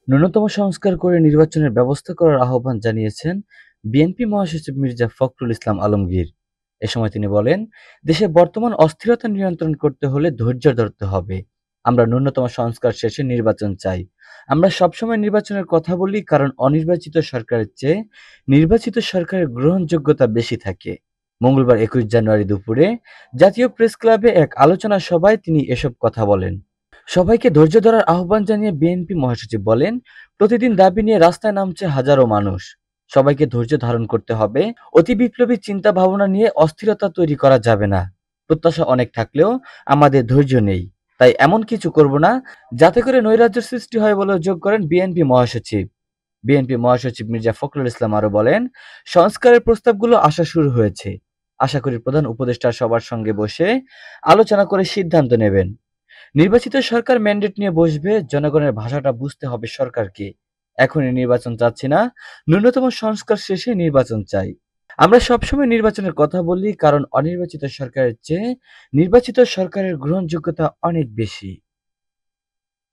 ন্যূনতম সংস্কার করে নির্বাচনের ব্যবস্থা করার আহ্বান জানিয়েছেন বিএনপি মহাসচিব মির্জা ফখরুল ইসলাম আলমগীর। এ সময় তিনি বলেন, দেশে বর্তমান অস্থিরতা নিয়ন্ত্রণ করতে হলে ধৈর্য ধরতে হবে। আমরা ন্যূনতম সংস্কার শেষে নির্বাচন চাই। আমরা সবসময় নির্বাচনের কথা বলি, কারণ অনির্বাচিত সরকারের চেয়ে নির্বাচিত সরকারের গ্রহণযোগ্যতা বেশি থাকে। মঙ্গলবার ২১ জানুয়ারি দুপুরে জাতীয় প্রেস ক্লাবে এক আলোচনা সভায় তিনি এসব কথা বলেন। সবাইকে ধৈর্য ধরার আহ্বান জানিয়ে বিএনপি মহাসচিব বলেন, প্রতিদিন দাবি নিয়ে রাস্তায় নামছে হাজারো মানুষ। সবাইকে ধৈর্য ধারণ করতে হবে। অতি বিপ্লবী চিন্তা ভাবনা নিয়ে অস্থিরতা তৈরি করা যাবে না। প্রত্যাশা অনেক থাকলেও আমাদের ধৈর্য নেই। তাই এমন কিছু করব না যাতে করে নৈরাজ্যের সৃষ্টি হয় বলে যোগ করেন বিএনপি মহাসচিব। বিএনপি মহাসচিব মির্জা ফখরুল ইসলাম আরো বলেন, সংস্কারের প্রস্তাবগুলো আসা শুরু হয়েছে। আশা করি প্রধান উপদেষ্টা সবার সঙ্গে বসে আলোচনা করে সিদ্ধান্ত নেবেন। নির্বাচিত সরকার ম্যান্ডেট নিয়ে বসবে। জনগণের ভাষাটা বুঝতে হবে সরকারকে। এখনই নির্বাচন চাচ্ছি না, ন্যূনতম সংস্কার শেষে নির্বাচন চাই। আমরা সবসময় নির্বাচনের কথা বলি, কারণ অনির্বাচিত সরকারের চেয়ে নির্বাচিত সরকারের গ্রহণযোগ্যতা অনেক বেশি।